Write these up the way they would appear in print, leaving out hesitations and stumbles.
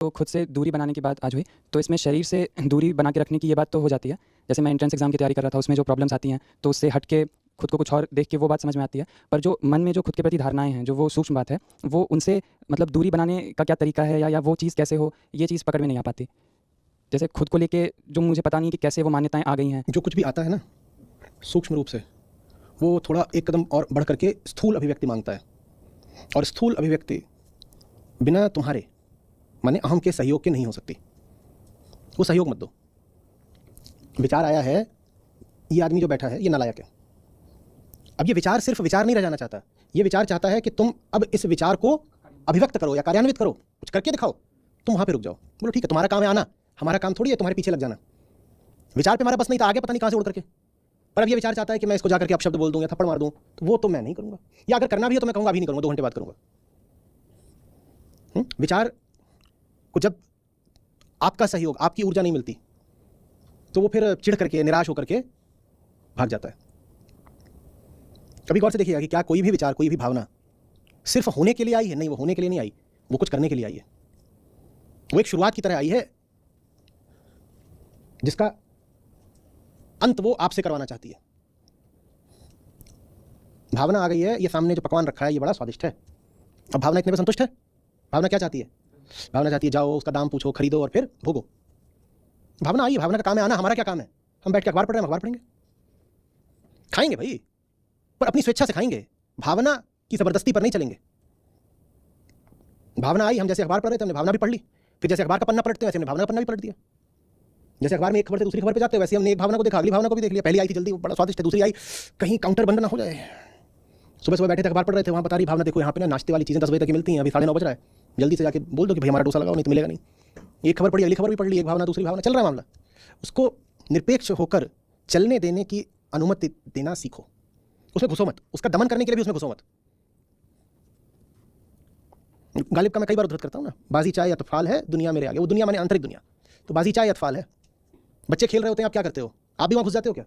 तो खुद से दूरी बनाने की बात आज हुई, तो इसमें शरीर से दूरी बना के रखने की ये बात तो हो जाती है। जैसे मैं एंट्रेंस एग्ज़ाम की तैयारी कर रहा था, उसमें जो प्रॉब्लम्स आती हैं, तो उससे हट के खुद को कुछ और देख के वो बात समझ में आती है। पर जो मन में जो खुद के प्रति धारणाएँ हैं, जो वो सूक्ष्म बात है, वो उनसे मतलब दूरी बनाने का क्या तरीका है, या वो चीज़ कैसे हो, ये चीज़ पकड़ में नहीं आ पाती। जैसे खुद को लेके जो मुझे पता नहीं कि कैसे वो मान्यताएँ आ गई हैं। जो कुछ भी आता है ना सूक्ष्म रूप से, वो थोड़ा एक कदम और बढ़ करके स्थूल अभिव्यक्ति मांगता है। और स्थूल अभिव्यक्ति बिना तुम्हारे माने अहम के सहयोग के नहीं हो सकती। वो सहयोग मत दो। विचार आया है, ये आदमी जो बैठा है ये नालायक है। अब ये विचार सिर्फ विचार नहीं रह जाना चाहता, ये विचार चाहता है कि तुम अब इस विचार को अभिव्यक्त करो या कार्यान्वित करो, कुछ करके दिखाओ। तुम वहां पे रुक जाओ, बोलो ठीक है तुम्हारा काम है आना, हमारा काम थोड़ी है तुम्हारे पीछे लग जाना। विचार पे हमारा बस नहीं था, आगे पता नहीं कहां से उड़ करके। पर अब ये विचार चाहता है कि मैं इसको जाकर के अपशब्द बोल दूं या थप्पड़ मार दूं, तो वो तो मैं नहीं करूंगा। या अगर करना भी है तो मैं कहूंगा अभी नहीं करूंगा, 2 घंटे बाद करूंगा। विचार को जब आपका सहयोग, आपकी ऊर्जा नहीं मिलती, तो वो फिर चिढ़ करके, निराश होकर के भाग जाता है। कभी गौर से देखिएगा कि क्या कोई भी विचार, कोई भी भावना सिर्फ होने के लिए आई है? नहीं, वो होने के लिए नहीं आई, वो कुछ करने के लिए आई है। वो एक शुरुआत की तरह आई है जिसका अंत वो आपसे करवाना चाहती है। भावना आ गई है, ये सामने जो पकवान रखा है ये बड़ा स्वादिष्ट है। अब भावना इतने में संतुष्ट है? भावना क्या चाहती है? भावना चाहती है जाओ उसका दाम पूछो, खरीदो और फिर भोगो। भावना आई, भावना का काम है आना, हमारा क्या काम है? हम बैठ के अखबार पढ़ रहे हैं, अखबार पढ़ेंगे, खाएंगे भाई, पर अपनी स्वेच्छा से खाएंगे। भावना की जबरदस्ती पर नहीं चलेंगे। भावना आई, हम जैसे अखबार पढ़ रहे थे हमने भावना भी पढ़ ली, फिर जैसे अखबार का पन्ना पलटते हैं वैसे हमने भावना का पन्ना भी पलट दिया। जैसे अखबार में एक खबर से दूसरी खबर पे जाते हैं वैसे हमने एक भावना को देखा, अगली भावना को भी देख लिया। पहली आई थी जल्दी, बड़ा स्वादिष्ट है, दूसरी आई कहीं काउंटर बंद ना हो जाए। सुबह सुबह बैठे थे अखबार पढ़ रहे थे, वहाँ बता रही भावना देखो यहाँ पे ना नाश्ते वाली चीज़ें 10 बजे तक मिलती हैं, अभी 9:30 बज रहा है, जल्दी से जाके बोल दो कि भाई हमारा डोसा लगाओ, नहीं तो मिलेगा नहीं। एक खबर पढ़ी, अगली खबर भी पढ़ ली, एक भावना दूसरी भावना, चल रहा है मामला। उसको निरपेक्ष होकर चलने देने की अनुमति देना सीखो। उसमें घुसो मत, उसका दमन करने के लिए भी उसमें घुसो मत। गालिब का मैं कई बार उद्धृत करता हूँ ना, बाजी चाहे अतफाल है दुनिया मेरे आगे। वो दुनिया माने आंतरिक दुनिया, तो बाजी चाहे अतफाल है। बच्चे खेल रहे होते हैं, आप क्या करते हो? आप भी वहाँ घुस जाते हो क्या?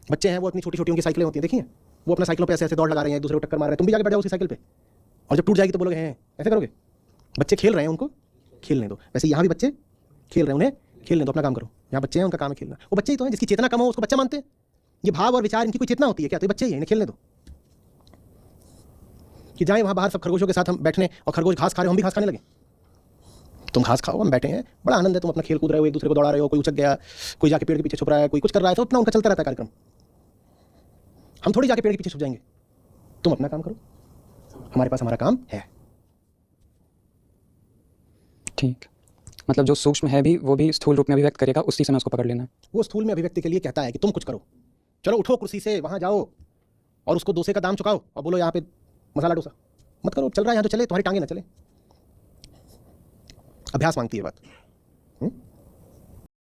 बच्चे हैं वो अपनी छोटी छोटी उनकी साइकिलें होती हैं, देखिए वो अपना साइकिलों पे ऐसे ऐसे दौड़ लगा रहे हैं, एक दूसरे को टक्कर मार रहे हैं, तुम भी जाके बैठ जाओ उसी साइकिल पे, और जब टूट जाएगी तो बोलोगे हैं, ऐसे करोगे? बच्चे खेल रहे हैं, उनको खेलने दो। वैसे यहाँ भी बच्चे खेल रहे हैं, उन्हें खेलने दो, अपना काम करो। यहाँ बच्चे हैं, उनका काम है खेलना। वो बच्चे ही तो हैं, जिसकी चेतना कम हो उसको बच्चा मानते हैं। ये भाव और विचार, इनकी कोई चेतना होती है क्या? तो ये बच्चे ही हैं, इन्हें खेलने दो। कि जाए वहाँ बाहर सब खरगोशों के साथ हम बैठने, और खरगोश घास खा रहे हो, हम भी घास खाने लगे। तुम घास खाओ, हम बैठे हैं, बड़ा आनंद है, तुम अपना खेल कूद रहे हो, एक दूसरे को दौड़ा रहे हो, कोई उछक गया, कोई जाके पेड़ के पीछे छुप रहा है, कोई कुछ कर रहा है, तो अपना उनका चलता रहता है कार्यक्रम। हम थोड़ी जाके पेड़ के पीछे छुप जाएंगे। तुम अपना काम करो, हमारे पास हमारा काम है। ठीक, मतलब जो सूक्ष्म है भी, वो भी स्थूल रूप में अभिव्यक्त करेगा, उसी समय उसको पकड़ लेना है। वो स्थूल में अभिव्यक्ति के लिए कहता है कि तुम कुछ करो, चलो उठो कुर्सी से, वहां जाओ और उसको डोसे का दाम चुकाओ और बोलो यहाँ पे मसाला डोसा। मत करो, चल रहा है यहाँ तो चले, तुम्हारी टांगे ना चले। अभ्यास मांगती है बात।